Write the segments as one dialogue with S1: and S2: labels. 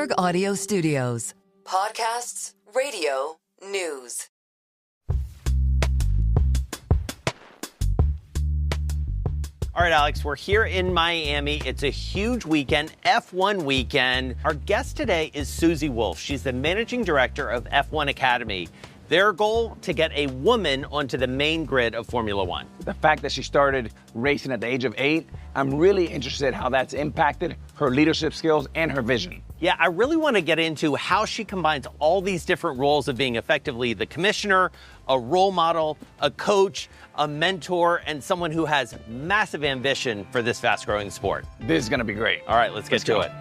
S1: Bloomberg Audio Studios. Podcasts, radio, news.
S2: All right, Alex, we're here in Miami. It's a huge weekend, F1 weekend. Our guest today is Susie Wolff. She's the managing director of F1 Academy. Their goal, to get a woman onto the main grid of Formula One.
S3: The fact that she started racing at the age of 8, I'm really interested how that's impacted her leadership skills and her vision.
S2: Yeah, I really want to get into how she combines all these different roles of being effectively the commissioner, a role model, a coach, a mentor, and someone who has massive ambition for this fast-growing sport.
S3: This is going to be great.
S2: All right, let's get to it.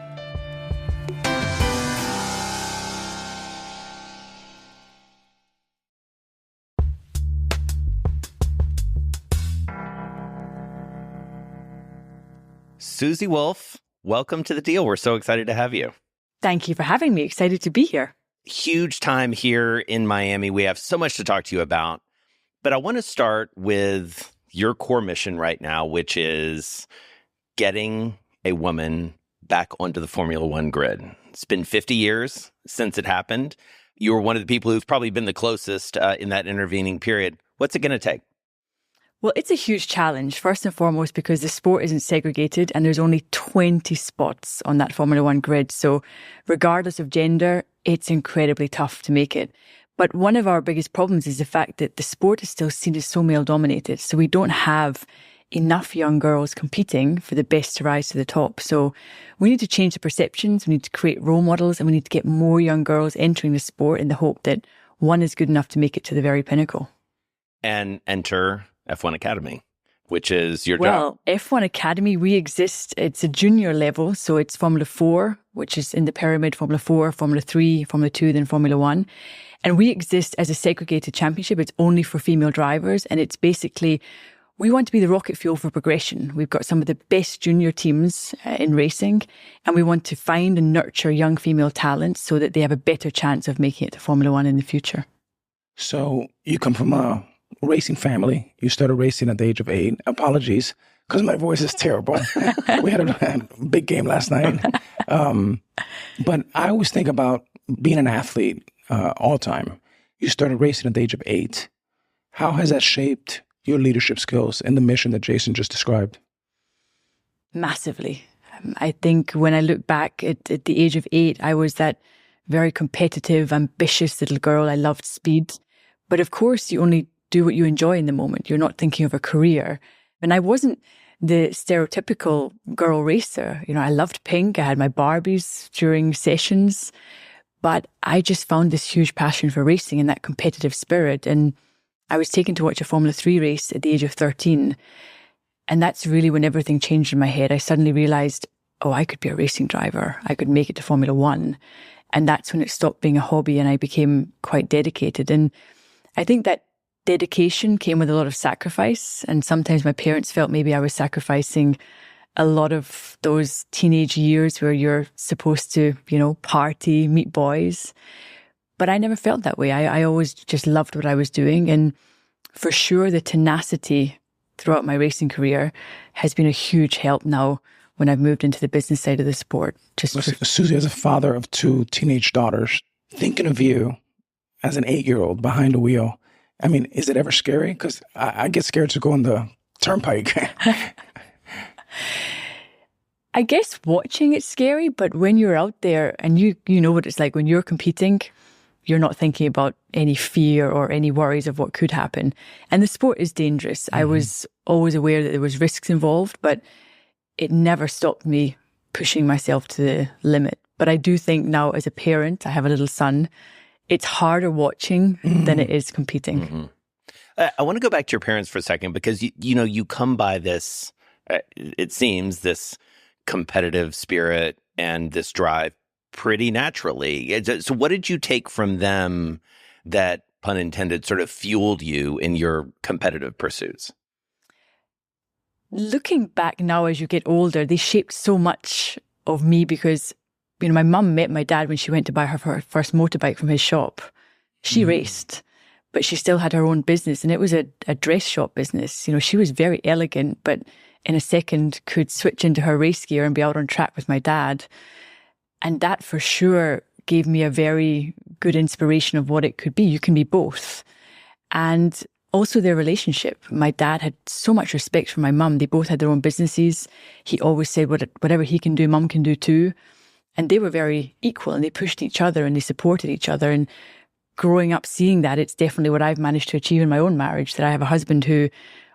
S2: Susie Wolff, welcome to The Deal. We're so excited to have you.
S4: Thank you for having me. Excited to be here.
S2: Huge time here in Miami. We have so much to talk to you about. But I want to start with your core mission right now, which is getting a woman back onto the Formula One grid. It's been 50 years since it happened. You were one of the people who've probably been the closest in that intervening period. What's it going to take?
S4: Well, it's a huge challenge, first and foremost, because the sport isn't segregated and there's only 20 spots on that Formula One grid. So regardless of gender, it's incredibly tough to make it. But one of our biggest problems is the fact that the sport is still seen as so male-dominated. So we don't have enough young girls competing for the best to rise to the top. So we need to change the perceptions, we need to create role models, and we need to get more young girls entering the sport in the hope that one is good enough to make it to the very pinnacle.
S2: And enter F1 Academy, which is your job.
S4: Well, F1 Academy, we exist, it's a junior level. So it's Formula 4, which is in the pyramid, Formula 4, Formula 3, Formula 2, then Formula 1. And we exist as a segregated championship. It's only for female drivers. And it's basically, we want to be the rocket fuel for progression. We've got some of the best junior teams in racing. And we want to find and nurture young female talents so that they have a better chance of making it to Formula 1 in the future.
S3: So you come from a racing family. You started racing at the age of 8. Apologies, because my voice is terrible. We had a big game last night. But I always think about being an athlete all the time. You started racing at the age of 8. How has that shaped your leadership skills and the mission that Jason just described?
S4: Massively. I think when I look back at the age of 8, I was that very competitive, ambitious little girl. I loved speed. But of course, you only do what you enjoy in the moment. You're not thinking of a career. And I wasn't the stereotypical girl racer. You know, I loved pink. I had my Barbies during sessions. But I just found this huge passion for racing and that competitive spirit. And I was taken to watch a Formula 3 race at the age of 13. And that's really when everything changed in my head. I suddenly realized, oh, I could be a racing driver. I could make it to Formula 1. And that's when it stopped being a hobby and I became quite dedicated. And I think that dedication came with a lot of sacrifice. And sometimes my parents felt maybe I was sacrificing a lot of those teenage years where you're supposed to, party, meet boys. But I never felt that way. I always just loved what I was doing. And for sure, the tenacity throughout my racing career has been a huge help now when I've moved into the business side of the sport.
S3: Susie, as a father of 2 teenage daughters, thinking of you as an 8-year-old behind the wheel, I mean, is it ever scary? Because I get scared to go on the turnpike.
S4: I guess watching it's scary, but when you're out there and you know what it's like when you're competing, you're not thinking about any fear or any worries of what could happen. And the sport is dangerous. Mm-hmm. I was always aware that there was risks involved, but it never stopped me pushing myself to the limit. But I do think now as a parent, I have a little son, it's harder watching than it is competing.
S2: Mm-hmm. I want to go back to your parents for a second because, you come by this, it seems, this competitive spirit and this drive pretty naturally. So what did you take from them that, pun intended, sort of fueled you in your competitive pursuits?
S4: Looking back now as you get older, they shaped so much of me because my mum met my dad when she went to buy her first motorbike from his shop. She raced, but she still had her own business, and it was a dress shop business. She was very elegant, but in a second could switch into her race gear and be out on track with my dad. And that for sure gave me a very good inspiration of what it could be. You can be both. And also their relationship. My dad had so much respect for my mum. They both had their own businesses. He always said, whatever he can do, mum can do too. And they were very equal, and they pushed each other and they supported each other. And growing up seeing that, it's definitely what I've managed to achieve in my own marriage, that I have a husband who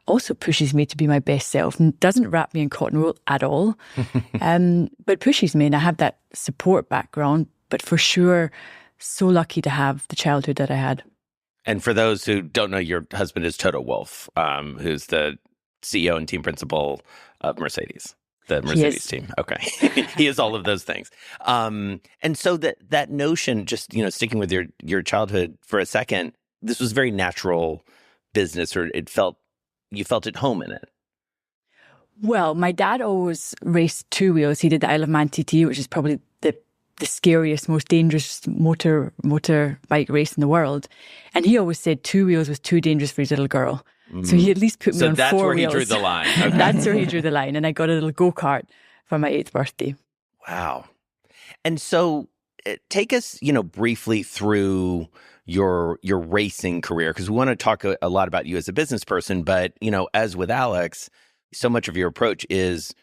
S4: also pushes me to be my best self and doesn't wrap me in cotton wool at all, but pushes me. And I have that support background, but for sure, so lucky to have the childhood that I had.
S2: And for those who don't know, your husband is Toto Wolff, who's the CEO and team principal of Mercedes, the Mercedes team. Okay. He is all of those things. And so that notion, just, sticking with your childhood for a second, this was very natural business, or you felt at home in it.
S4: Well, my dad always raced two wheels. He did the Isle of Man TT, which is probably the scariest, most dangerous motorbike race in the world. And he always said two wheels was too dangerous for his little girl. So he at least put me on 4 wheels. So
S2: that's where he drew the line. Okay.
S4: That's where he drew the line. And I got a little go-kart for my 8th birthday.
S2: Wow. And so take us, briefly through your racing career, because we want to talk a lot about you as a business person. But, as with Alex, so much of your approach is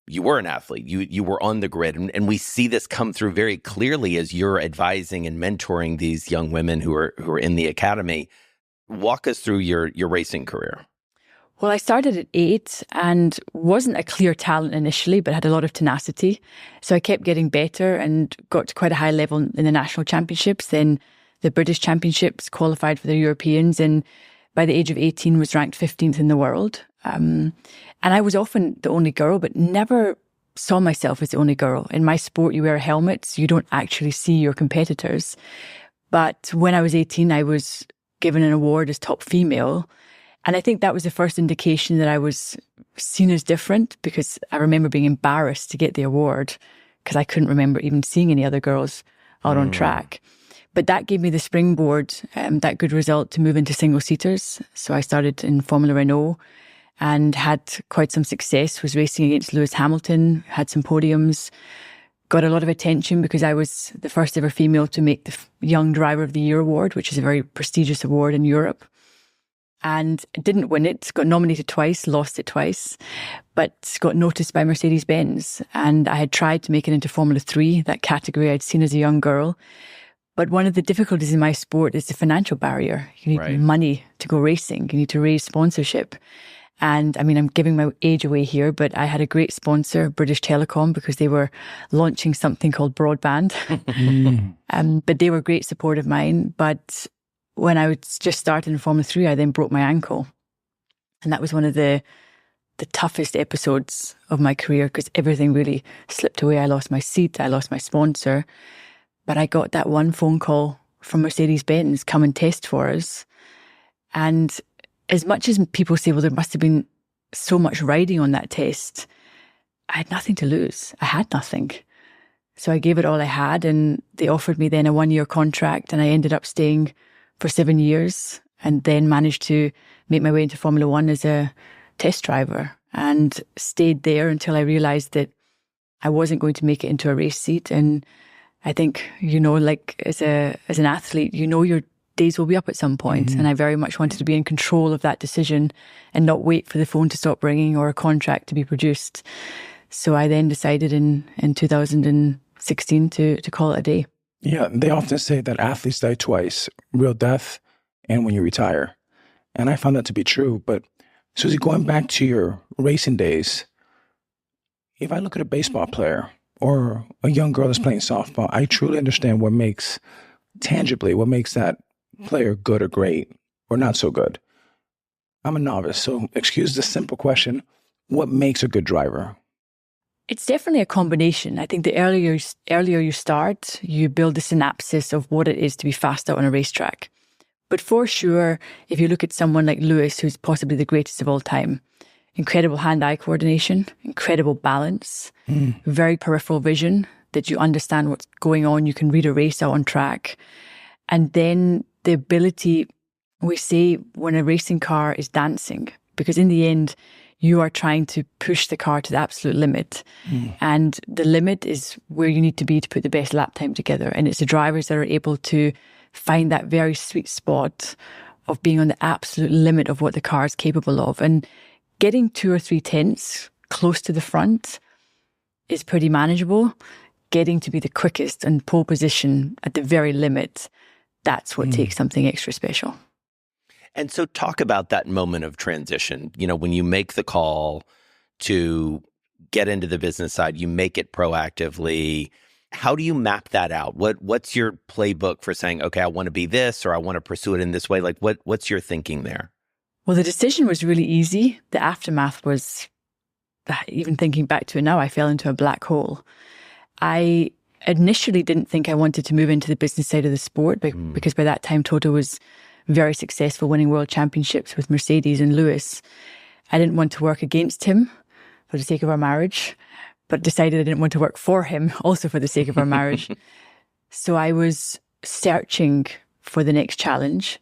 S2: you were an athlete. You were on the grid. And we see this come through very clearly as you're advising and mentoring these young women who are in the academy. Walk us through your racing career.
S4: Well, I started at 8 and wasn't a clear talent initially, but had a lot of tenacity. So I kept getting better and got to quite a high level in the national championships, then the British championships, qualified for the Europeans, and by the age of 18 was ranked 15th in the world. And I was often the only girl, but never saw myself as the only girl. In my sport, you wear helmets. You don't actually see your competitors. But when I was 18, I was given an award as top female. And I think that was the first indication that I was seen as different, because I remember being embarrassed to get the award because I couldn't remember even seeing any other girls out on track. But that gave me the springboard, that good result, to move into single-seaters. So I started in Formula Renault and had quite some success, was racing against Lewis Hamilton, had some podiums, got a lot of attention because I was the first ever female to make the Young Driver of the Year award, which is a very prestigious award in Europe. And didn't win it, got nominated twice, lost it twice, but got noticed by Mercedes-Benz. And I had tried to make it into Formula 3, that category I'd seen as a young girl. But one of the difficulties in my sport is the financial barrier. You need money to go racing. You need to raise sponsorship. And I mean, I'm giving my age away here, but I had a great sponsor, British Telecom, because they were launching something called broadband. But they were a great support of mine. But when I was just starting in Formula 3, I then broke my ankle. And that was one of the toughest episodes of my career, because everything really slipped away. I lost my seat, I lost my sponsor. But I got that one phone call from Mercedes-Benz, come and test for us. And as much as people say, well, there must have been so much riding on that test, I had nothing to lose. I had nothing. So I gave it all I had, and they offered me then a 1-year contract, and I ended up staying for 7 years and then managed to make my way into Formula 1 as a test driver, and stayed there until I realised that I wasn't going to make it into a race seat. And I think, like as an athlete, your days will be up at some point. And I very much wanted to be in control of that decision and not wait for the phone to stop ringing or a contract to be produced. So I then decided in 2016 to call it a day.
S3: Yeah, they often say that athletes die twice, real death and when you retire. And I found that to be true. But Susie, going back to your racing days, if I look at a baseball player or a young girl that's playing softball, I truly understand what makes that player good or great or not so good. I'm a novice, so excuse the simple question. What makes a good driver?
S4: It's definitely a combination. I think the earlier you start, you build the synapses of what it is to be fast out on a racetrack. But for sure, if you look at someone like Lewis, who's possibly the greatest of all time, incredible hand-eye coordination, incredible balance, very peripheral vision, that you understand what's going on, you can read a race out on track. And then the ability, we say when a racing car is dancing, because in the end, you are trying to push the car to the absolute limit. And the limit is where you need to be to put the best lap time together. And it's the drivers that are able to find that very sweet spot of being on the absolute limit of what the car is capable of. And getting 2 or 3 tenths close to the front is pretty manageable. Getting to be the quickest and pole position at the very limit, that's what takes something extra special.
S2: And so talk about that moment of transition. You know, when you make the call to get into the business side, you make it proactively. How do you map that out? What's your playbook for saying, okay, I want to be this, or I want to pursue it in this way? Like, what's your thinking there?
S4: Well, the decision was really easy. The aftermath was, even thinking back to it now, I fell into a black hole. I initially didn't think I wanted to move into the business side of the sport because by that time, Toto was very successful, winning world championships with Mercedes and Lewis. I didn't want to work against him for the sake of our marriage, but decided I didn't want to work for him also for the sake of our marriage. So I was searching for the next challenge.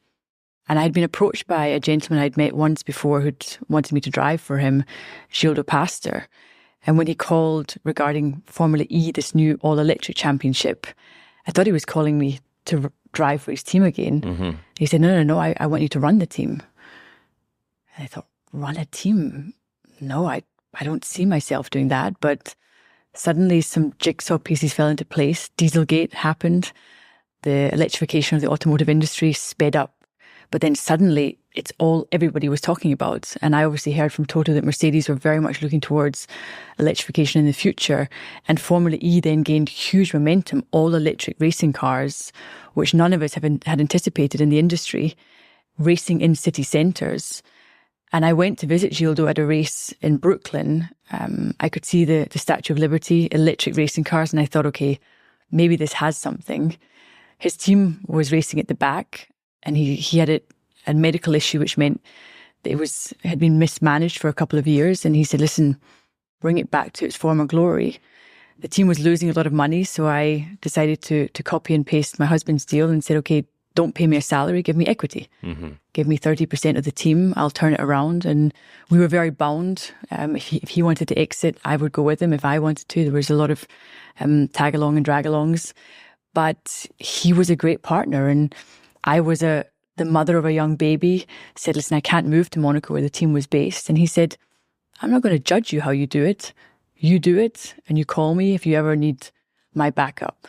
S4: And I'd been approached by a gentleman I'd met once before who'd wanted me to drive for him, Gildo Pastor. And when he called regarding Formula E, this new all-electric championship, I thought he was calling me to drive for his team again. He said, no, I want you to run the team. And I thought, run a team? No, I don't see myself doing that. But suddenly some jigsaw pieces fell into place. Dieselgate happened. The electrification of the automotive industry sped up. But then suddenly it's all everybody was talking about. And I obviously heard from Toto that Mercedes were very much looking towards electrification in the future. And Formula E then gained huge momentum, all electric racing cars, which none of us had anticipated in the industry, racing in city centres. And I went to visit Gildo at a race in Brooklyn. I could see the Statue of Liberty, electric racing cars. And I thought, okay, maybe this has something. His team was racing at the back. And he had a medical issue, which meant that it had been mismanaged for a couple of years. And he said, listen, bring it back to its former glory. The team was losing a lot of money. So I decided to copy and paste my husband's deal and said, okay, don't pay me a salary, give me equity. Give me 30% of the team. I'll turn it around. And we were very bound. If he wanted to exit, I would go with him. If I wanted to, there was a lot of tag-along and drag-alongs. But he was a great partner. And I was the mother of a young baby, said, listen, I can't move to Monaco where the team was based. And he said, I'm not going to judge you how you do it. You do it and you call me if you ever need my backup.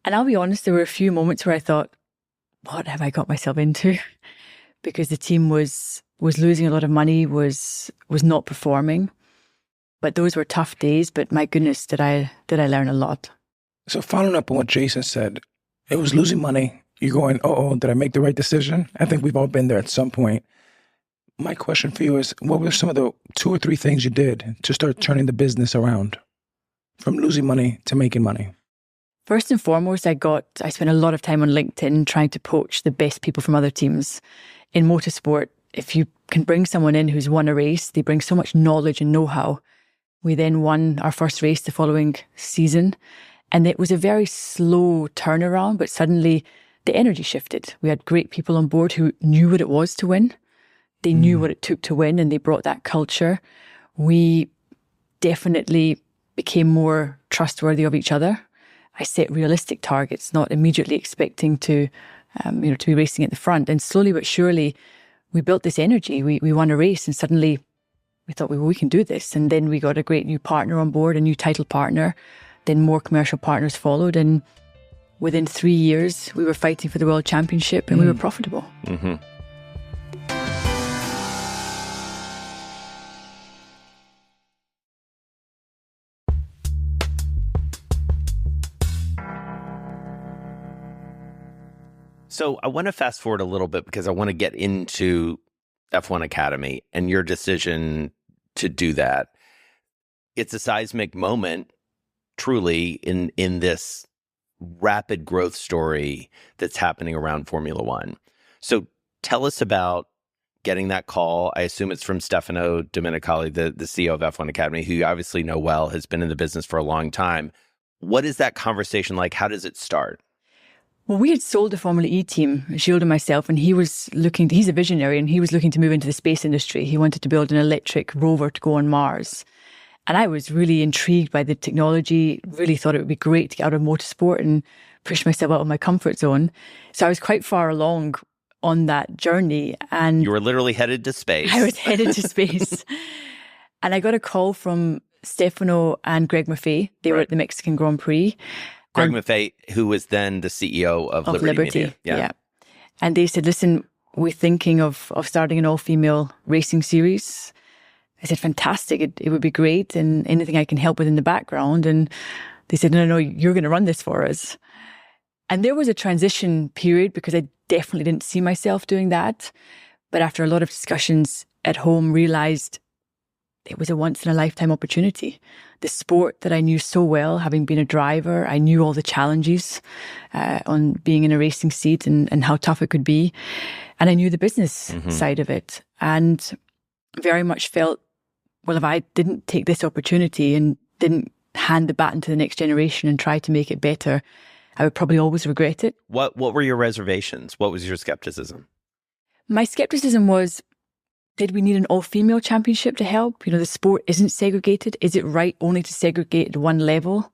S4: And I'll be honest, there were a few moments where I thought, what have I got myself into? Because the team was losing a lot of money, was not performing. But those were tough days. But my goodness, did I learn a lot.
S3: So following up on what Jason said, it was losing money. You're going, did I make the right decision? I think we've all been there at some point. My question for you is, what were some of the 2 or 3 things you did to start turning the business around from losing money to making money?
S4: First and foremost, I spent a lot of time on LinkedIn trying to poach the best people from other teams. In motorsport, if you can bring someone in who's won a race, they bring so much knowledge and know-how. We then won our first race the following season. And it was a very slow turnaround, but suddenly the energy shifted. We had great people on board who knew what it was to win. They knew what it took to win, and they brought that culture. We definitely became more trustworthy of each other. I set realistic targets, not immediately expecting to be racing at the front. And slowly but surely, we built this energy. We won a race, and suddenly we thought, well, we can do this. And then we got a great new partner on board, a new title partner. Then more commercial partners followed, and within 3 years, we were fighting for the World Championship and we were profitable.
S2: So I want to fast forward a little bit because I want to get into F1 Academy and your decision to do that. It's a seismic moment, truly, in this rapid growth story that's happening around Formula One. So tell us about getting that call. I assume it's from Stefano Domenicali, the CEO of F1 Academy, who you obviously know well, has been in the business for a long time. What is that conversation like? How does it start?
S4: Well, we had sold the Formula E team, Gilles and myself, and he's a visionary, and he was looking to move into the space industry. He wanted to build an electric rover to go on Mars. And I was really intrigued by the technology, really thought it would be great to get out of motorsport and push myself out of my comfort zone. So I was quite far along on that journey. And
S2: you were literally headed to space.
S4: I was headed to space. And I got a call from Stefano and Greg Maffei. They were at the Mexican Grand Prix.
S2: Greg Maffei, who was then the CEO of Liberty Media.
S4: Yeah. And they said, listen, we're thinking of starting an all-female racing series. I said, fantastic. It would be great. And anything I can help with in the background. And they said, no, you're going to run this for us. And there was a transition period because I definitely didn't see myself doing that. But after a lot of discussions at home, realized it was a once-in-a-lifetime opportunity. The sport that I knew so well, having been a driver, I knew all the challenges on being in a racing seat and how tough it could be. And I knew the business side of it. And very much felt, well, if I didn't take this opportunity and didn't hand the baton to the next generation and try to make it better, I would probably always regret it.
S2: What were your reservations? What was your skepticism?
S4: My skepticism was, did we need an all-female championship to help? The sport isn't segregated. Is it right only to segregate at one level?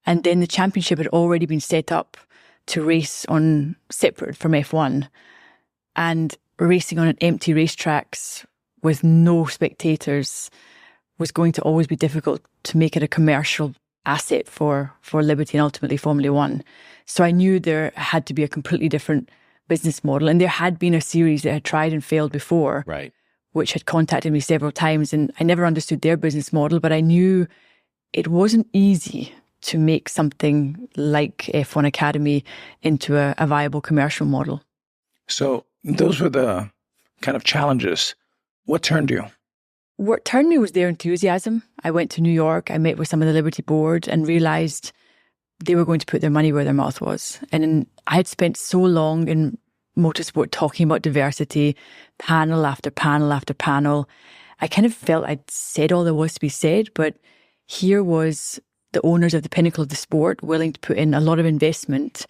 S4: And then the championship had already been set up to race on separate from F1. And racing on an empty racetracks with no spectators was going to always be difficult to make it a commercial asset for Liberty and ultimately Formula One. So I knew there had to be a completely different business model. And there had been a series that had tried and failed before.
S2: Right.
S4: Which had contacted me several times, and I never understood their business model, but I knew it wasn't easy to make something like F1 Academy into a viable commercial model.
S3: So those were the kind of challenges. What turned you?
S4: What turned me was their enthusiasm. I went to New York, I met with some of the Liberty board and realized they were going to put their money where their mouth was. And I had spent so long in motorsport talking about diversity, panel after panel after panel. I kind of felt I'd said all there was to be said, but here was the owners of the pinnacle of the sport willing to put in a lot of investment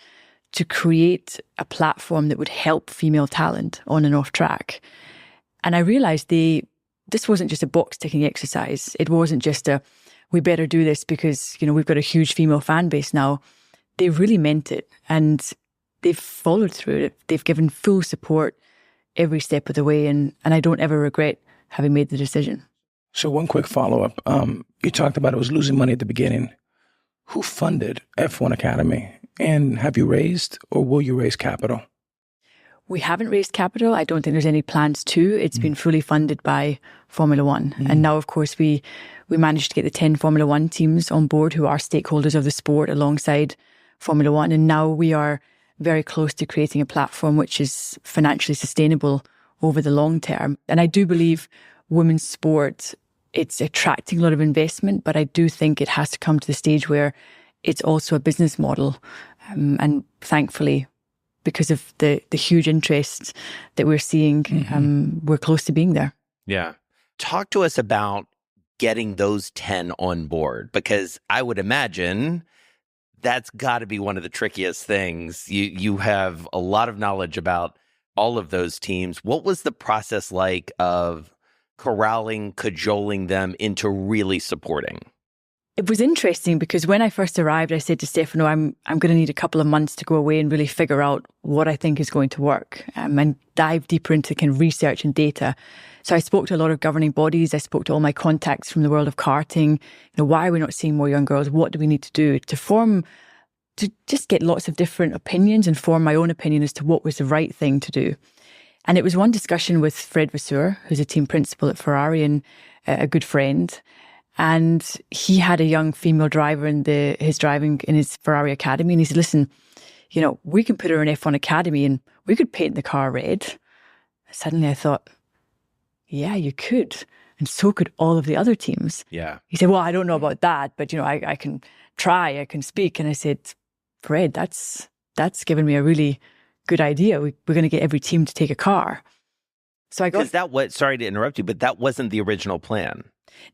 S4: to create a platform that would help female talent on and off track. And I realized this wasn't just a box-ticking exercise. It wasn't just we better do this because, we've got a huge female fan base now. They really meant it. And they've followed through it. They've given full support every step of the way. And I don't ever regret having made the decision.
S3: So one quick follow-up. You talked about it was losing money at the beginning. Who funded F1 Academy? And have you raised or will you raise capital?
S4: We haven't raised capital. I don't think there's any plans to. It's been fully funded by Formula One. And now, of course, we managed to get the 10 Formula One teams on board who are stakeholders of the sport alongside Formula One. And now we are very close to creating a platform which is financially sustainable over the long term. And I do believe women's sport, it's attracting a lot of investment, but I do think it has to come to the stage where it's also a business model. And thankfully, because of the huge interest that we're seeing, we're close to being there.
S2: Yeah. Talk to us about getting those 10 on board, because I would imagine that's got to be one of the trickiest things. You have a lot of knowledge about all of those teams. What was the process like of corralling, cajoling them into really supporting?
S4: It was interesting because when I first arrived, I said to Stefano, I'm going to need a couple of months to go away and really figure out what I think is going to work and dive deeper into kind of research and data. So I spoke to a lot of governing bodies. I spoke to all my contacts from the world of karting. Why are we not seeing more young girls? What do we need to do to just get lots of different opinions and form my own opinion as to what was the right thing to do? And it was one discussion with Fred Vasseur, who's a team principal at Ferrari and a good friend. And he had a young female driver in his Ferrari Academy. And he said, listen, we can put her in F1 Academy and we could paint the car red. Suddenly I thought, yeah, you could. And so could all of the other teams.
S2: Yeah.
S4: He said, well, I don't know about that, but, I can try, I can speak. And I said, Fred, that's given me a really good idea. We're going to get every team to take a car. So I got...
S2: sorry to interrupt you, but that wasn't the original plan.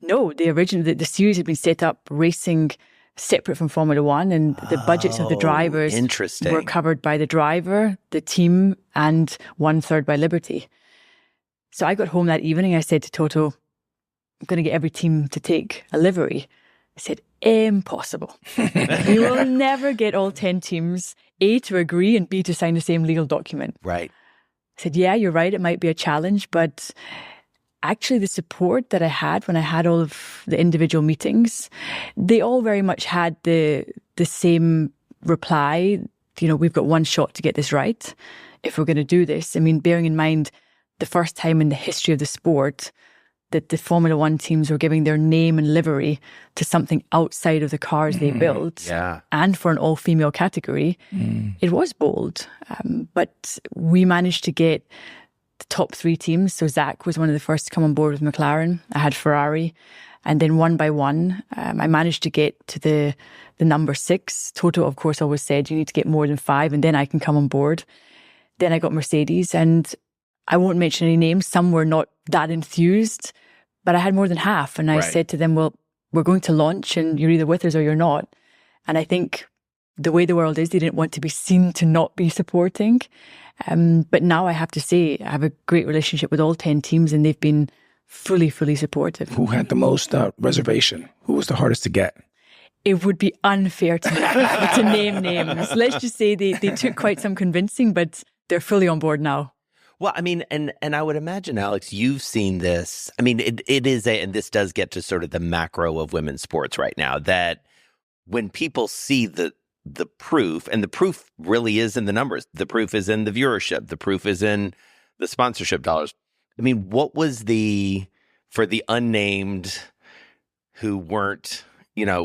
S4: No, the series had been set up racing separate from Formula One, and the budgets of the drivers were covered by the driver, the team, and 1/3 by Liberty. So I got home that evening. I said to Toto, I'm going to get every team to take a livery. I said, impossible. We will never get all 10 teams, A, to agree, and B, to sign the same legal document.
S2: Right.
S4: I said, yeah, you're right. It might be a challenge, but actually the support that I had when I had all of the individual meetings, they all very much had the same reply. You know, we've got one shot to get this right if we're going to do this. I mean, bearing in mind the first time in the history of the sport that the Formula One teams were giving their name and livery to something outside of the cars they built.
S2: Yeah.
S4: And for an all-female category, it was bold. But we managed to get the top 3 teams. So Zach was one of the first to come on board with McLaren. I had Ferrari. And then one by one, I managed to get to the number 6. Toto, of course, always said, you need to get more than 5 and then I can come on board. Then I got Mercedes, and I won't mention any names. Some were not that enthused, but I had more than half. And I said to them, well, we're going to launch and you're either with us or you're not. And I think the way the world is, they didn't want to be seen to not be supporting. But now I have to say, I have a great relationship with all 10 teams, and they've been fully supportive.
S3: Who had the most reservation? Who was the hardest to get?
S4: It would be unfair to name names. Let's just say they took quite some convincing, but they're fully on board now.
S2: Well, I mean, and I would imagine, Alex, you've seen this. I mean, it is and this does get to sort of the macro of women's sports right now, that when people see the proof, and the proof really is in the numbers, the proof is in the viewership, the proof is in the sponsorship dollars. I mean, what was for the unnamed who weren't,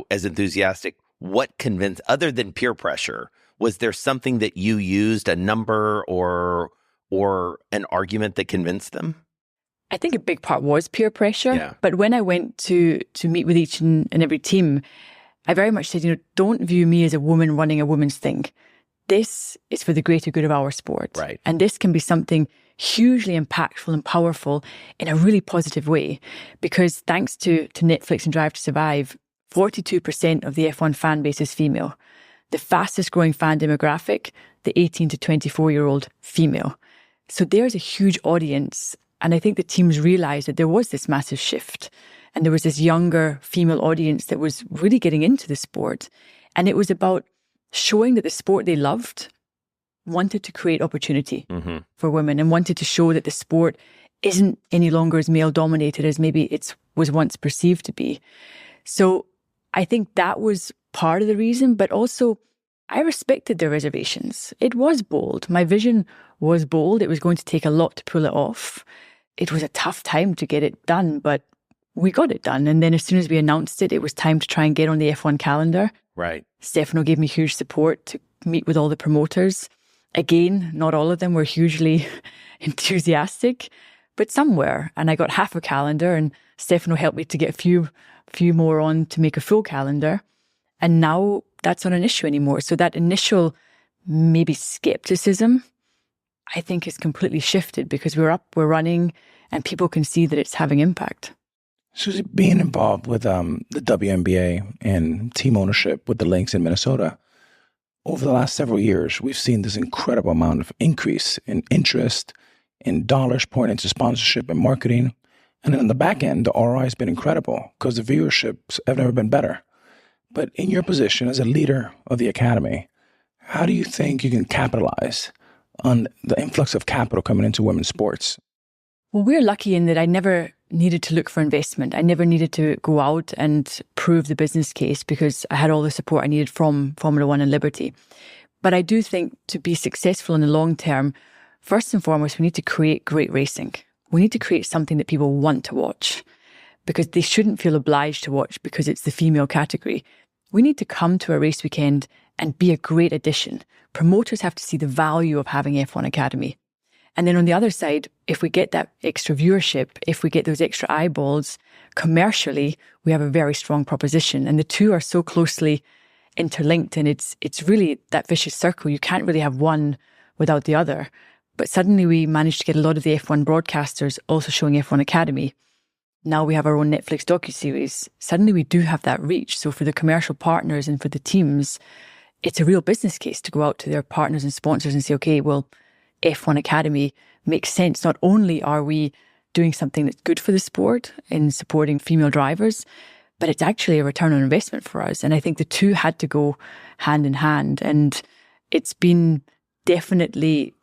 S2: as enthusiastic, what convinced, other than peer pressure, was there something that you used, a number or an argument that convinced them?
S4: I think a big part was peer pressure.
S2: Yeah.
S4: But when I went to meet with each and every team, I very much said, don't view me as a woman running a woman's thing. This is for the greater good of our sport.
S2: Right.
S4: And this can be something hugely impactful and powerful in a really positive way. Because thanks to Netflix and Drive to Survive, 42% of the F1 fan base is female. The fastest growing fan demographic, the 18 to 24-year-old female. So there's a huge audience. And I think the teams realized that there was this massive shift. And there was this younger female audience that was really getting into the sport. And it was about showing that the sport they loved wanted to create opportunity for women, and wanted to show that the sport isn't any longer as male dominated as maybe it was once perceived to be. So I think that was part of the reason, but also I respected their reservations. It was bold. My vision was bold. It was going to take a lot to pull it off. It was a tough time to get it done, but we got it done. And then as soon as we announced it, it was time to try and get on the F1 calendar.
S2: Right.
S4: Stefano gave me huge support to meet with all the promoters. Again, not all of them were hugely enthusiastic, but some were. And I got half a calendar, and Stefano helped me to get a few more on to make a full calendar. And now that's not an issue anymore. So that initial maybe skepticism, I think, has completely shifted because we're up, we're running, and people can see that it's having impact.
S3: Susie, being involved with the WNBA and team ownership with the Lynx in Minnesota, over the last several years, we've seen this incredible amount of increase in interest, in dollars pouring into sponsorship and marketing. And then on the back end, the ROI has been incredible because the viewerships have never been better. But in your position as a leader of the academy, how do you think you can capitalize on the influx of capital coming into women's sports?
S4: Well, we're lucky in that I never needed to look for investment. I never needed to go out and prove the business case because I had all the support I needed from Formula One and Liberty. But I do think to be successful in the long term, first and foremost, we need to create great racing. We need to create something that people want to watch because they shouldn't feel obliged to watch because it's the female category. We need to come to a race weekend and be a great addition. Promoters have to see the value of having F1 Academy. And then on the other side, if we get that extra viewership, if we get those extra eyeballs, commercially, we have a very strong proposition. And the two are so closely interlinked, and it's really that vicious circle. You can't really have one without the other. But suddenly we managed to get a lot of the F1 broadcasters also showing F1 Academy. Now we have our own Netflix docuseries. Suddenly we do have that reach. So for the commercial partners and for the teams, it's a real business case to go out to their partners and sponsors and say, okay, well, F1 Academy makes sense. Not only are we doing something that's good for the sport in supporting female drivers, but it's actually a return on investment for us. And I think the two had to go hand in hand. And it's been definitely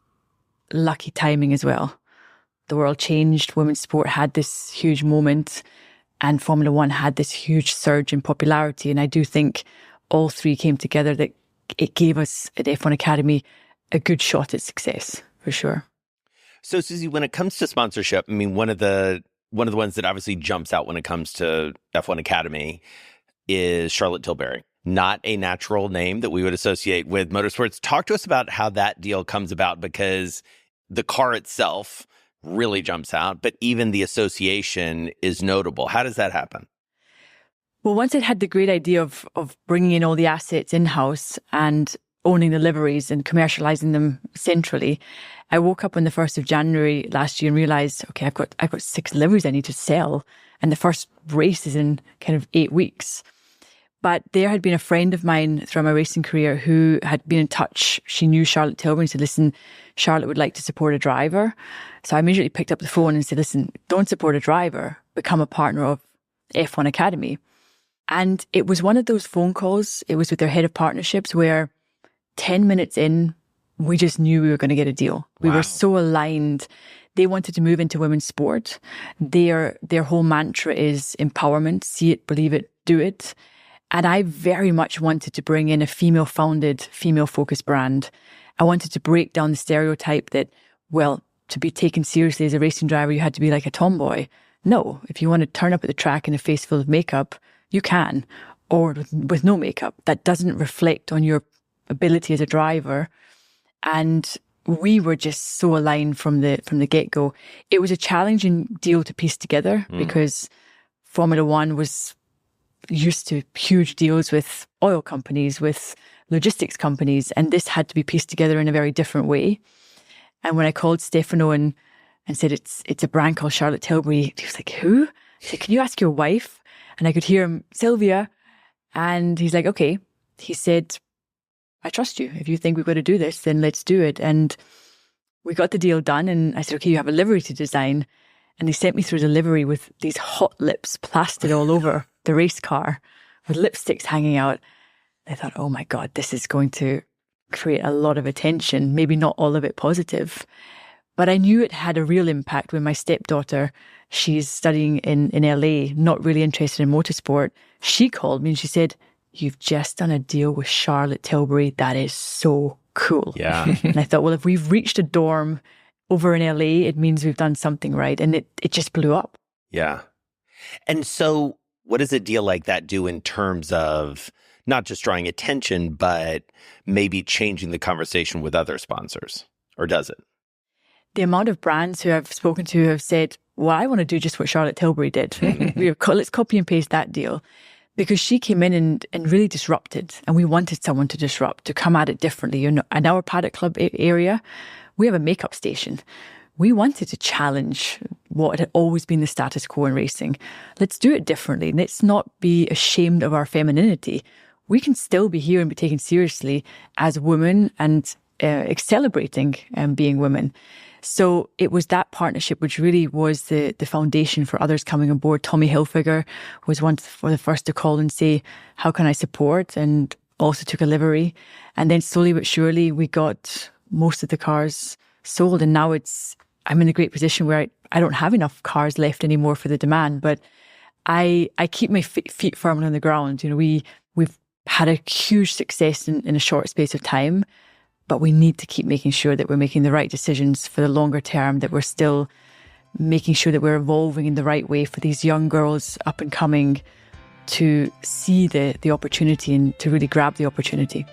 S4: lucky timing as well. The world changed. Women's sport had this huge moment, and Formula One had this huge surge in popularity. And I do think all three came together that it gave us at F1 Academy a good shot at success, for sure.
S2: So, Susie, when it comes to sponsorship, I mean, one of the ones that obviously jumps out when it comes to F1 Academy is Charlotte Tilbury. Not a natural name that we would associate with motorsports. Talk to us about how that deal comes about, because the car itself really jumps out, but even the association is notable. How does that happen?
S4: Well, once I had the great idea of bringing in all the assets in-house and owning the liveries and commercializing them centrally, I woke up on the 1st of January last year and realized, okay, I've got 6 liveries I need to sell. And the first race is in kind of 8 weeks. But there had been a friend of mine throughout my racing career who had been in touch. She knew Charlotte Tilbury and said, listen, Charlotte would like to support a driver. So I immediately picked up the phone and said, listen, don't support a driver, become a partner of F1 Academy. And it was one of those phone calls. It was with their head of partnerships where 10 minutes in, we just knew we were going to get a deal. We were so aligned. They wanted to move into women's sport. Their whole mantra is empowerment, see it, believe it, do it. And I very much wanted to bring in a female-founded, female-focused brand. I wanted to break down the stereotype that, well, to be taken seriously as a racing driver, you had to be like a tomboy. No, if you want to turn up at the track in a face full of makeup, you can, or with no makeup. That doesn't reflect on your ability as a driver. And we were just so aligned from the get-go. It was a challenging deal to piece together because Formula One was used to huge deals with oil companies, with logistics companies, and this had to be pieced together in a very different way. And when I called Stefano and said, it's a brand called Charlotte Tilbury, he was like, who? I said, can you ask your wife? And I could hear him, Sylvia. And he's like, okay. He said, I trust you. If you think we've got to do this, then let's do it. And we got the deal done. And I said, okay, you have a livery to design. And they sent me through the livery with these hot lips plastered all over the race car with lipsticks hanging out. I thought, oh my God, this is going to create a lot of attention, maybe not all of it positive. But I knew it had a real impact when my stepdaughter, she's studying in LA, not really interested in motorsport. She called me and she said, you've just done a deal with Charlotte Tilbury. That is so cool.
S2: Yeah.
S4: And I thought, well, if we've reached a dorm over in LA, it means we've done something right. And it just blew up.
S2: Yeah. And so what does a deal like that do in terms of not just drawing attention, but maybe changing the conversation with other sponsors? Or does it?
S4: The amount of brands who I've spoken to have said, well, I want to do just what Charlotte Tilbury did. Let's copy and paste that deal. Because she came in and really disrupted. And we wanted someone to disrupt, to come at it differently. You know, in our Paddock Club area, we have a makeup station. We wanted to challenge what had always been the status quo in racing. Let's do it differently. Let's not be ashamed of our femininity. We can still be here and be taken seriously as women and celebrating being women. So it was that partnership which really was the foundation for others coming on board. Tommy Hilfiger was one for the first to call and say, how can I support? And also took a livery. And then slowly but surely we got most of the cars sold. And now I'm in a great position where I don't have enough cars left anymore for the demand, but I keep my feet firmly on the ground. You know, we've had a huge success in a short space of time, but we need to keep making sure that we're making the right decisions for the longer term, that we're still making sure that we're evolving in the right way for these young girls up and coming to see the opportunity and to really grab the opportunity.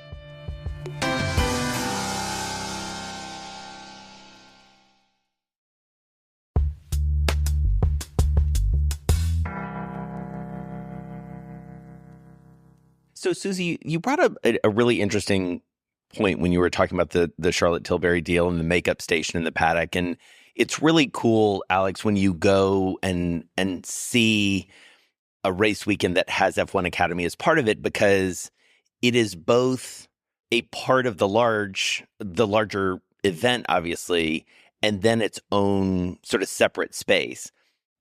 S2: So, Susie, you brought up a really interesting point when you were talking about the Charlotte Tilbury deal and the makeup station in the paddock. And it's really cool, Alex, when you go and see a race weekend that has F1 Academy as part of it, because it is both a part of the larger event, obviously, and then its own sort of separate space.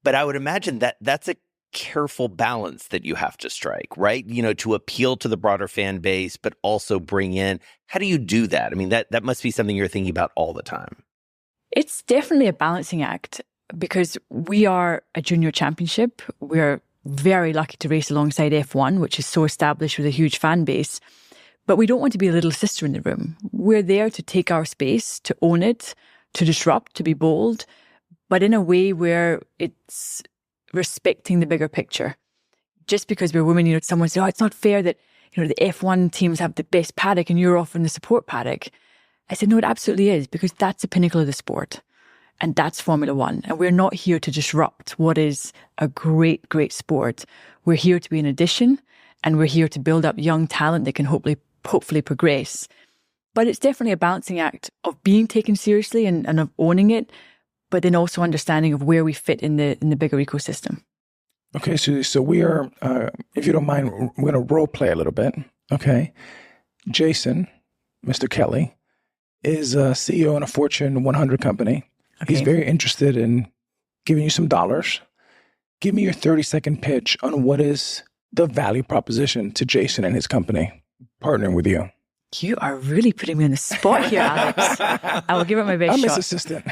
S2: But I would imagine that that's a careful balance that you have to strike, right? You know, to appeal to the broader fan base, but also bring in, how do you do that? I mean, that must be something you're thinking about all the time.
S4: It's definitely a balancing act because we are a junior championship. We're very lucky to race alongside F1, which is so established with a huge fan base. But we don't want to be a little sister in the room. We're there to take our space, to own it, to disrupt, to be bold, but in a way where it's respecting the bigger picture. Just because we're women, someone says, oh, it's not fair that, the F1 teams have the best paddock and you're off in the support paddock. I said, no, it absolutely is, because that's the pinnacle of the sport. And that's Formula One. And we're not here to disrupt what is a great, great sport. We're here to be an addition, and we're here to build up young talent that can hopefully progress. But it's definitely a balancing act of being taken seriously and of owning it, but then also understanding of where we fit in the bigger ecosystem.
S3: Okay, Susie, so we are, if you don't mind, we're going to role play a little bit, okay? Jason, Mr. Kelly, is a CEO in a Fortune 100 company. Okay. He's very interested in giving you some dollars. Give me your 30-second pitch on what is the value proposition to Jason and his company partnering with you.
S4: You are really putting me on the spot here, Alex. I will give it my best shot.
S3: I'm his assistant.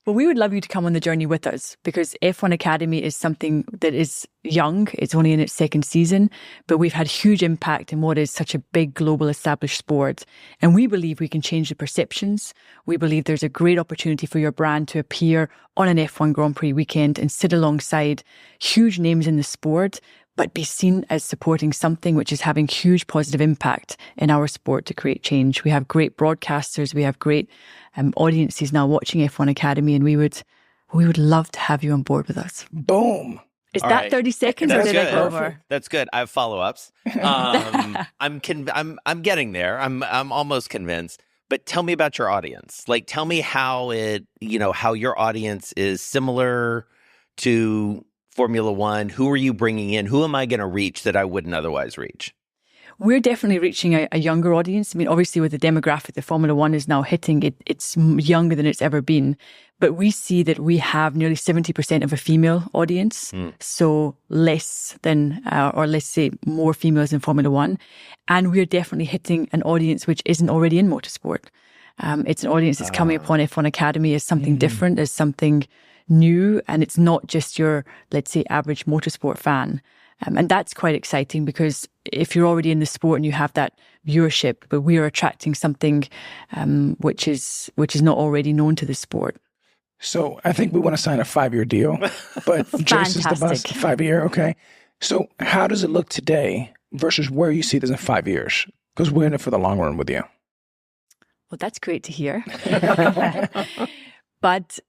S4: Well, we would love you to come on the journey with us because F1 Academy is something that is young. It's only in its second season, but we've had huge impact in what is such a big global established sport. And we believe we can change the perceptions. We believe there's a great opportunity for your brand to appear on an F1 Grand Prix weekend and sit alongside huge names in the sport, but be seen as supporting something which is having huge positive impact in our sport to create change. We have great broadcasters. We have great audiences now watching F1 Academy, and we would love to have you on board with us.
S3: Boom.
S4: Is all that right. 30 seconds
S2: That's
S4: or did
S2: good.
S4: I go over?
S2: That's good. I have follow-ups. I'm getting there. I'm almost convinced. But tell me about your audience. Like, tell me how how your audience is similar to Formula One. Who are you bringing in? Who am I going to reach that I wouldn't otherwise reach?
S4: We're definitely reaching a younger audience. I mean, obviously with the demographic that Formula One is now hitting, it's younger than it's ever been. But we see that we have nearly 70% of a female audience. So less than, or let's say more females in Formula One. And we're definitely hitting an audience which isn't already in motorsport. It's an audience that's coming upon F1 Academy as something different, as something new. And it's not just your, let's say, average motorsport fan. And that's quite exciting because if you're already in the sport and you have that viewership, but we are attracting something which is not already known to the sport.
S3: So I think we want to sign a 5-year deal, but Jason's the best 5-year. Okay. So how does it look today versus where you see this in 5 years? Because we're in it for the long run with you.
S4: Well, that's great to hear. But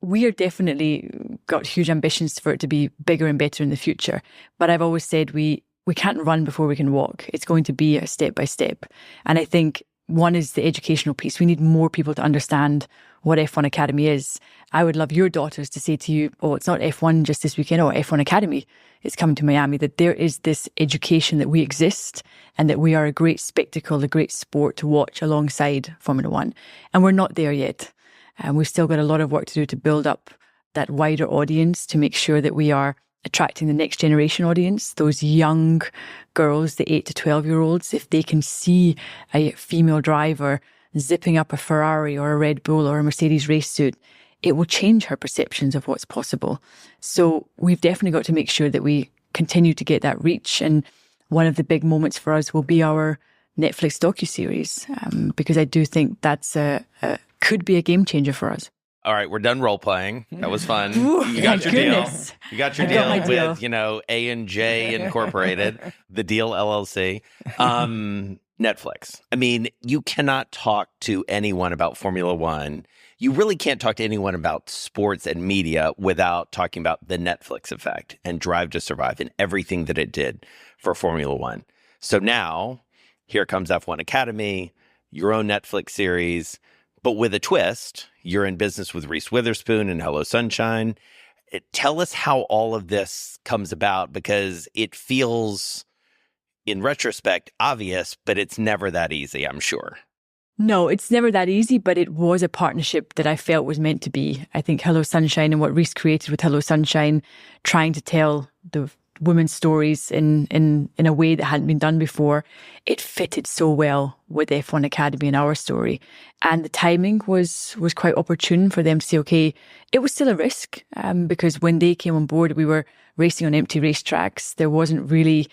S4: we are definitely got huge ambitions for it to be bigger and better in the future. But I've always said we can't run before we can walk. It's going to be a step by step. And I think one is the educational piece. We need more people to understand what F1 Academy is. I would love your daughters to say to you, oh, it's not F1 just this weekend, or F1 Academy is coming to Miami, that there is this education that we exist and that we are a great spectacle, a great sport to watch alongside Formula One. And we're not there yet. And we've still got a lot of work to do to build up that wider audience to make sure that we are attracting the next generation audience, those young girls, the 8 to 12-year-olds. If they can see a female driver zipping up a Ferrari or a Red Bull or a Mercedes race suit, it will change her perceptions of what's possible. So we've definitely got to make sure that we continue to get that reach. And one of the big moments for us will be our Netflix docuseries, because I do think that's could be a game changer for us.
S2: All right, we're done role playing. That was fun.
S4: Ooh,
S2: you got your
S4: goodness.
S2: deal. You got your deal with, A&J Incorporated, the Deal LLC. Netflix. I mean, you cannot talk to anyone about Formula One. You really can't talk to anyone about sports and media without talking about the Netflix effect and Drive to Survive and everything that it did for Formula One. So now, here comes F1 Academy, your own Netflix series. but with a twist. You're in business with Reese Witherspoon and Hello Sunshine. Tell us how all of this comes about, because it feels, in retrospect, obvious, but it's never that easy, I'm sure.
S4: No, it's never that easy, but it was a partnership that I felt was meant to be. I think Hello Sunshine and what Reese created with Hello Sunshine, trying to tell the women's stories in a way that hadn't been done before, it fitted so well with F1 Academy and our story. And the timing was quite opportune for them to say, okay, it was still a risk, because when they came on board, we were racing on empty racetracks. There wasn't really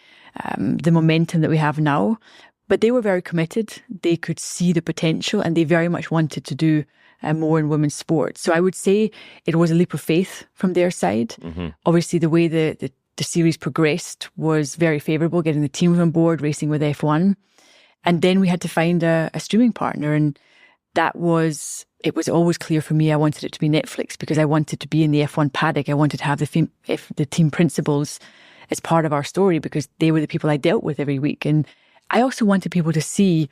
S4: the momentum that we have now, but they were very committed. They could see the potential and they very much wanted to do more in women's sport. So I would say it was a leap of faith from their side. Mm-hmm. Obviously, the way the series progressed was very favourable, getting the teams on board, racing with F1. And then we had to find a streaming partner. And it was always clear for me I wanted it to be Netflix, because I wanted to be in the F1 paddock. I wanted to have the team principals as part of our story, because they were the people I dealt with every week. And I also wanted people to see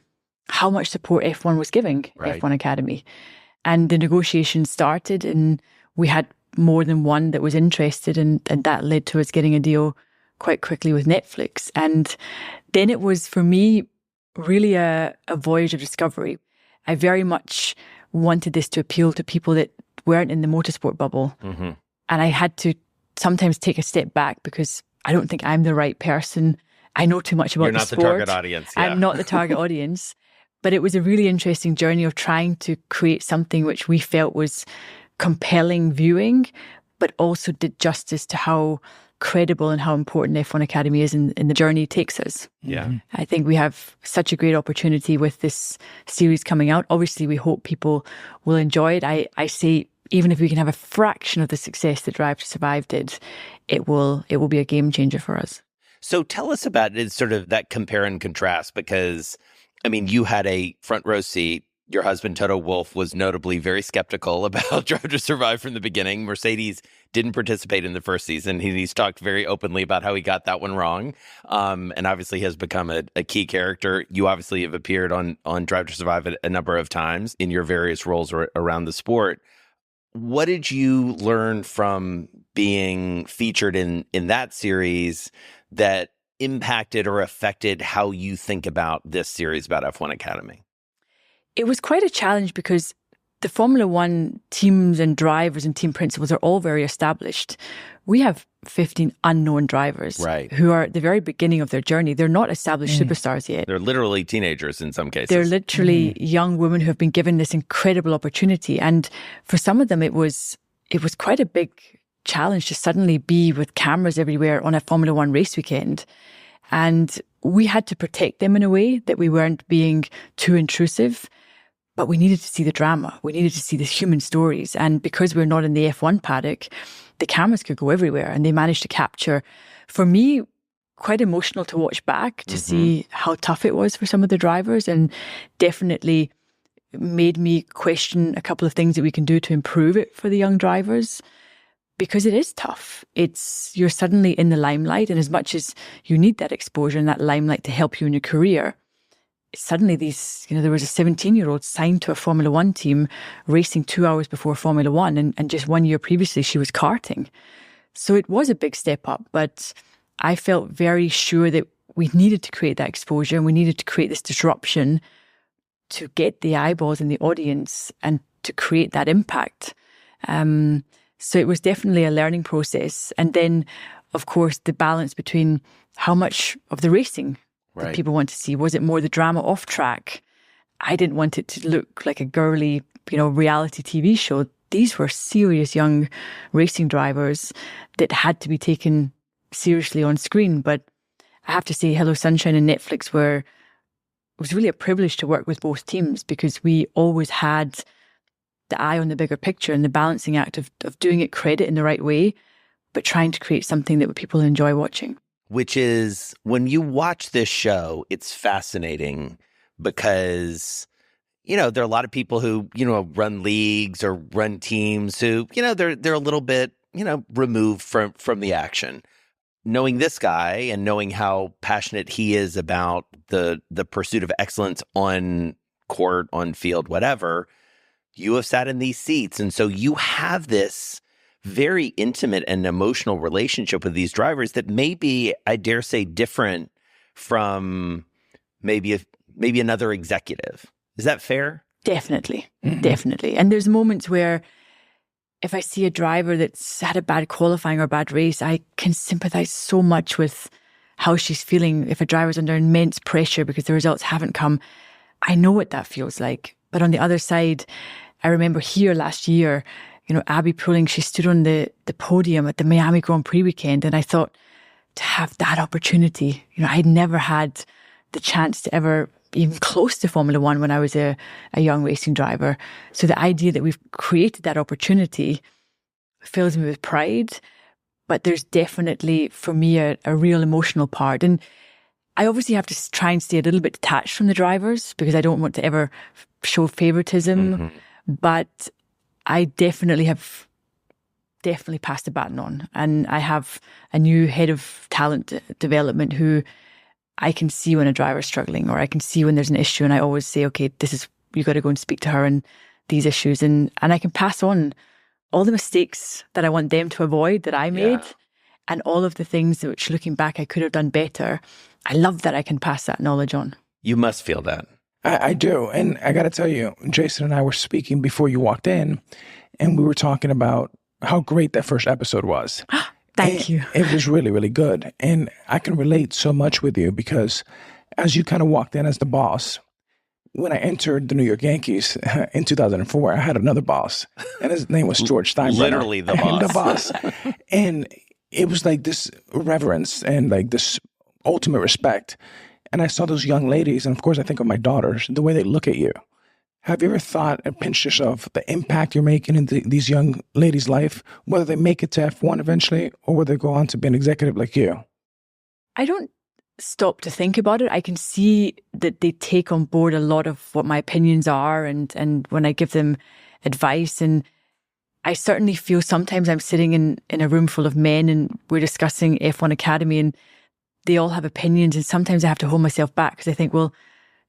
S4: how much support F1 was giving F1 Academy. And the negotiations started, and we had more than one that was interested, and that led to us getting a deal quite quickly with Netflix. And then it was, for me, really a voyage of discovery. I very much wanted this to appeal to people that weren't in the motorsport bubble. Mm-hmm. And I had to sometimes take a step back, because I don't think I'm the right person. I know too much about the sport.
S2: You're not the target audience. Yeah.
S4: I'm not the target audience. But it was a really interesting journey of trying to create something which we felt was compelling viewing, but also did justice to how credible and how important F1 Academy is in the journey it takes us.
S2: Yeah.
S4: I think we have such a great opportunity with this series coming out. Obviously, we hope people will enjoy it. I say, even if we can have a fraction of the success that Drive to Survive did, it will be a game changer for us.
S2: So tell us about it, sort of that compare and contrast, because, I mean, you had a front row seat. Your husband, Toto Wolff, was notably very skeptical about Drive to Survive from the beginning. Mercedes didn't participate in the first season. He's talked very openly about how he got that one wrong, and obviously has become a key character. You obviously have appeared on Drive to Survive a number of times in your various roles around the sport. What did you learn from being featured in that series that impacted or affected how you think about this series about F1 Academy?
S4: It was quite a challenge, because the Formula One teams and drivers and team principals are all very established. We have 15 unknown drivers who are at the very beginning of their journey. They're not established superstars yet.
S2: They're literally teenagers in some cases.
S4: They're literally young women who have been given this incredible opportunity. And for some of them, it was quite a big challenge to suddenly be with cameras everywhere on a Formula One race weekend. And we had to protect them in a way that we weren't being too intrusive. But we needed to see the drama. We needed to see the human stories. And because we're not in the F1 paddock, the cameras could go everywhere. And they managed to capture, for me, quite emotional to watch back, to see how tough it was for some of the drivers, and definitely made me question a couple of things that we can do to improve it for the young drivers. Because it is tough. You're suddenly in the limelight. And as much as you need that exposure and that limelight to help you in your career, suddenly there was a 17-year-old signed to a Formula One team racing 2 hours before Formula One, and just 1 year previously she was karting. So it was a big step up, but I felt very sure that we needed to create that exposure, and we needed to create this disruption to get the eyeballs in the audience and to create that impact. So it was definitely a learning process. And then, of course, the balance between how much of the racing that people want to see. Was it more the drama off track? I didn't want it to look like a girly, reality TV show. These were serious young racing drivers that had to be taken seriously on screen. But I have to say, Hello Sunshine and Netflix it was really a privilege to work with both teams, because we always had the eye on the bigger picture and the balancing act of doing it credit in the right way, but trying to create something that people enjoy watching.
S2: Which is, when you watch this show, it's fascinating because, there are a lot of people who, run leagues or run teams who, they're a little bit, removed from the action. Knowing this guy and knowing how passionate he is about the pursuit of excellence on court, on field, whatever, you have sat in these seats. And so you have this very intimate and emotional relationship with these drivers that may be, I dare say, different from maybe another executive. Is that fair?
S4: Definitely. Definitely. And there's moments where if I see a driver that's had a bad qualifying or bad race, I can sympathize so much with how she's feeling. If a driver's under immense pressure because the results haven't come, I know what that feels like. But on the other side, I remember here last year, Abby Pulling, she stood on the podium at the Miami Grand Prix weekend. And I thought, to have that opportunity, I'd never had the chance to ever even close to Formula One when I was a young racing driver. So the idea that we've created that opportunity fills me with pride. But there's definitely, for me, a real emotional part. And I obviously have to try and stay a little bit detached from the drivers because I don't want to ever show favoritism. But I definitely have passed the baton on. And I have a new head of talent development who I can see when a driver's struggling, or I can see when there's an issue, and I always say, okay, you got to go and speak to her and these issues. And I can pass on all the mistakes that I want them to avoid that I made, and all of the things which, looking back, I could have done better. I love that I can pass that knowledge on.
S2: You must feel that.
S3: I do. And I got to tell you, Jason and I were speaking before you walked in, and we were talking about how great that first episode was.
S4: Thank you.
S3: It was really, really good. And I can relate so much with you because as you kind of walked in as the boss, when I entered the New York Yankees in 2004, I had another boss, and his name was George Steinbrenner.
S2: Literally the boss.
S3: The boss. And it was like this reverence and like this ultimate respect. And I saw those young ladies, and of course I think of my daughters, the way they look at you. Have you ever thought and pinched yourself the impact you're making in these young ladies' life, whether they make it to F1 eventually or whether they go on to be an executive like you?
S4: I don't stop to think about it. I can see that they take on board a lot of what my opinions are and when I give them advice. And I certainly feel sometimes I'm sitting in a room full of men and we're discussing F1 Academy and they all have opinions. And sometimes I have to hold myself back because I think, well,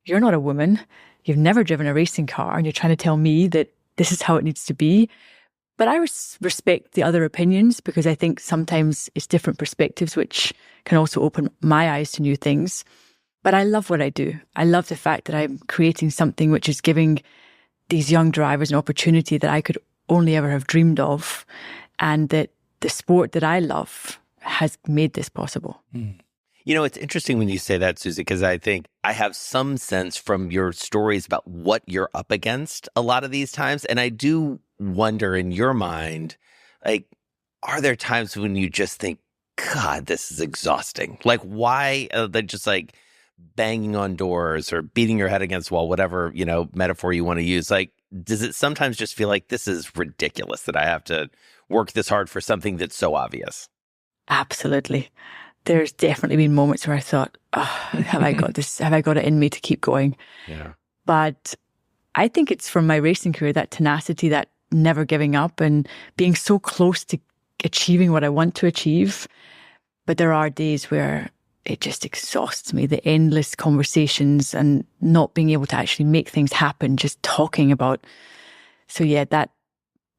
S4: you're not a woman. You've never driven a racing car and you're trying to tell me that this is how it needs to be. But I respect the other opinions because I think sometimes it's different perspectives, which can also open my eyes to new things. But I love what I do. I love the fact that I'm creating something which is giving these young drivers an opportunity that I could only ever have dreamed of, and that the sport that I love has made this possible.
S2: You know, it's interesting when you say that, Susie, because I think I have some sense from your stories about what you're up against a lot of these times. And I do wonder in your mind, like, are there times when you just think, God, this is exhausting? Like, why they're just like banging on doors or beating your head against the wall, whatever, metaphor you want to use? Like, does it sometimes just feel like this is ridiculous that I have to work this hard for something that's so obvious?
S4: Absolutely. There's definitely been moments where I thought, have I got this? Have I got it in me to keep going?
S2: Yeah.
S4: But I think it's from my racing career, that tenacity, that never giving up and being so close to achieving what I want to achieve. But there are days where it just exhausts me, the endless conversations and not being able to actually make things happen, just talking about. So yeah,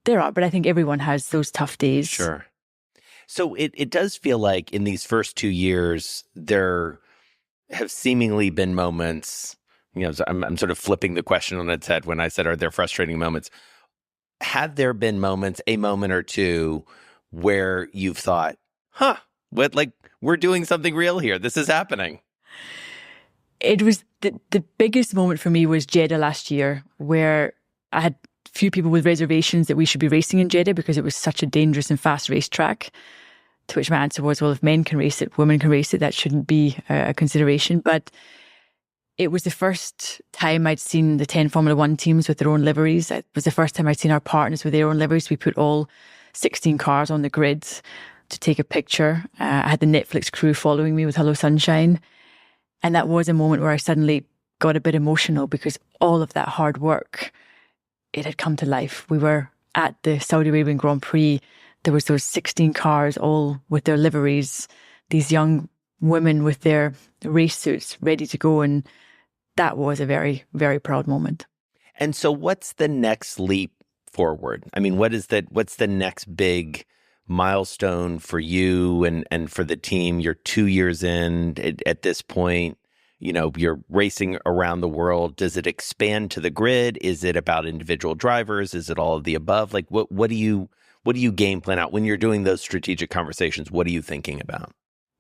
S4: there are, but I think everyone has those tough days.
S2: Sure. So it does feel like in these first 2 years, there have seemingly been moments, so I'm sort of flipping the question on its head when I said, are there frustrating moments? Have there been moments, a moment or two, where you've thought, we're doing something real here. This is happening.
S4: It was the biggest moment for me was Jeddah last year, where I had few people with reservations that we should be racing in Jeddah because it was such a dangerous and fast racetrack. To which my answer was, well, if men can race it, women can race it. That shouldn't be a consideration. But it was the first time I'd seen the 10 Formula One teams with their own liveries. It was the first time I'd seen our partners with their own liveries. We put all 16 cars on the grid to take a picture. I had the Netflix crew following me with Hello Sunshine. And that was a moment where I suddenly got a bit emotional because all of that hard work, it had come to life. We were at the Saudi Arabian Grand Prix. There was those 16 cars, all with their liveries, these young women with their race suits ready to go. And that was a very, very proud moment.
S2: And so what's the next leap forward? I mean, what's the next big milestone for you and for the team? You're 2 years in at this point. You know, you're racing around the world. Does it expand to the grid? Is it about individual drivers? Is it all of the above? Like, what do you game plan out when you're doing those strategic conversations? What are you thinking about?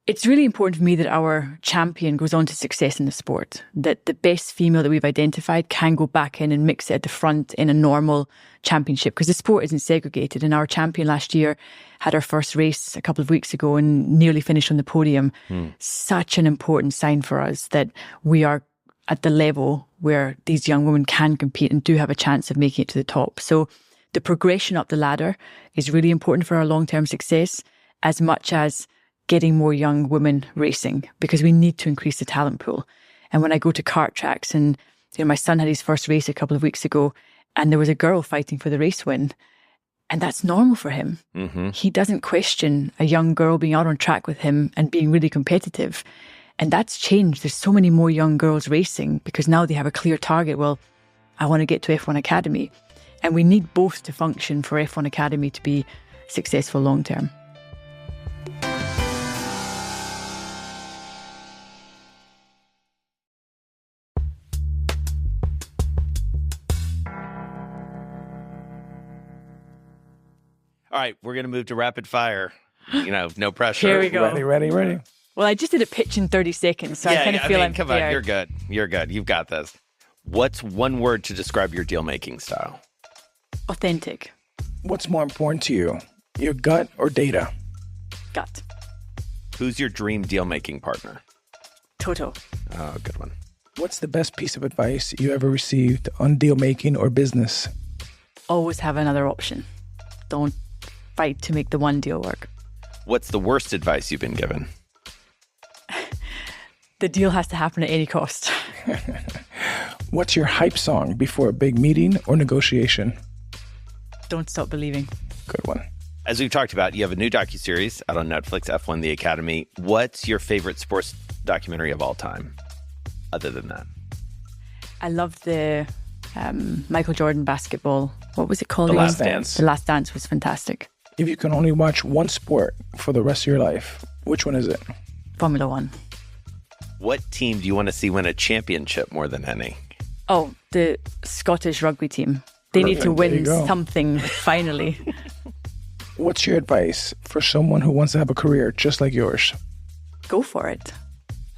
S4: It's really important for me that our champion goes on to success in the sport, that the best female that we've identified can go back in and mix it at the front in a normal championship, because the sport isn't segregated. And our champion last year had our first race a couple of weeks ago and nearly finished on the podium. Such an important sign for us that we are at the level where these young women can compete and do have a chance of making it to the top. So the progression up the ladder is really important for our long-term success, as much as getting more young women racing, because we need to increase the talent pool. And when I go to kart tracks, and my son had his first race a couple of weeks ago, and there was a girl fighting for the race win, and that's normal for him. He doesn't question a young girl being out on track with him and being really competitive. And that's changed. There's so many more young girls racing because now they have a clear target. Well, I want to get to F1 Academy. And we need both to function for F1 Academy to be successful long term.
S2: All right, we're going to move to rapid fire. No pressure.
S4: Here we go.
S3: Ready.
S4: Well, I just did a pitch in 30 seconds, so I kind of feel I'm
S2: come
S4: prepared.
S2: on, you're good. You've got this. What's one word to describe your deal-making style?
S4: Authentic.
S3: What's more important to you, your gut or data?
S4: Gut.
S2: Who's your dream deal-making partner?
S4: Toto.
S2: Oh, good one.
S3: What's the best piece of advice you ever received on deal-making or business?
S4: Always have another option. Don't fight to make the one deal work.
S2: What's the worst advice you've been given?
S4: The deal has to happen at any cost.
S3: What's your hype song before a big meeting or negotiation?
S4: Don't Stop Believing.
S3: Good one.
S2: As we've talked about, you have a new docuseries out on Netflix, F1 The Academy. What's your favorite sports documentary of all time, other than that?
S4: I love the Michael Jordan basketball. What was it called?
S2: The Last Dance.
S4: The Last Dance was fantastic.
S3: If you can only watch one sport for the rest of your life, which one is it?
S4: Formula One.
S2: What team do you want to see win a championship more than any?
S4: Oh, the Scottish rugby team. They need to win something finally.
S3: What's your advice for someone who wants to have a career just like yours?
S4: Go for it.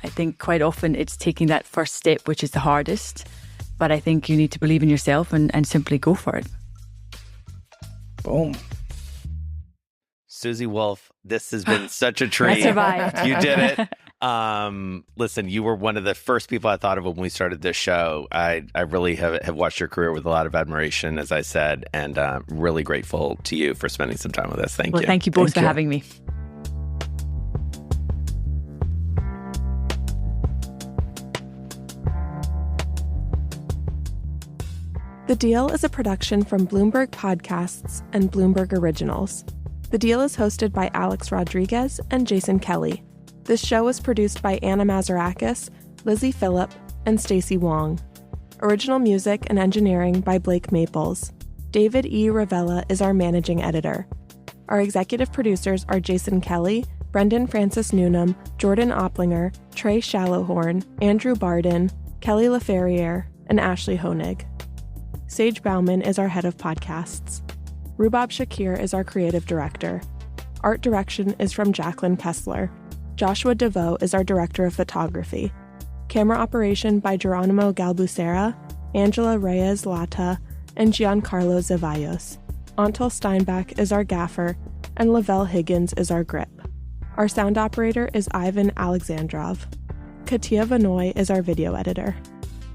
S4: I think quite often it's taking that first step, which is the hardest. But I think you need to believe in yourself and simply go for it.
S3: Boom.
S2: Susie Wolff, this has been such a treat.
S4: I survived.
S2: You did it. Listen, you were one of the first people I thought of when we started this show. I really have watched your career with a lot of admiration, as I said, and really grateful to you for spending some time with us. Thank you.
S4: Thank you both for having me.
S5: The Deal is a production from Bloomberg Podcasts and Bloomberg Originals. The Deal is hosted by Alex Rodriguez and Jason Kelly. This show was produced by Anna Mazarakis, Lizzie Phillip, and Stacey Wong. Original music and engineering by Blake Maples. David E. Ravella is our managing editor. Our executive producers are Jason Kelly, Brendan Francis Newnham, Jordan Opplinger, Trey Shallowhorn, Andrew Barden, Kelly LaFerriere, and Ashley Honig. Sage Bauman is our head of podcasts. Rubab Shakir is our creative director. Art direction is from Jacqueline Kessler. Joshua DeVoe is our director of photography. Camera operation by Geronimo Galbucera, Angela Reyes Lata, and Giancarlo Zevallos. Antal Steinbach is our gaffer, and Lavelle Higgins is our grip. Our sound operator is Ivan Alexandrov. Katia Vanoy is our video editor.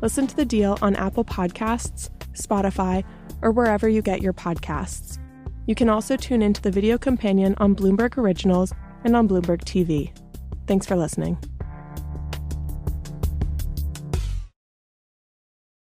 S5: Listen to The Deal on Apple Podcasts, Spotify, or wherever you get your podcasts. You can also tune into The Video Companion on Bloomberg Originals and on Bloomberg TV. Thanks for listening.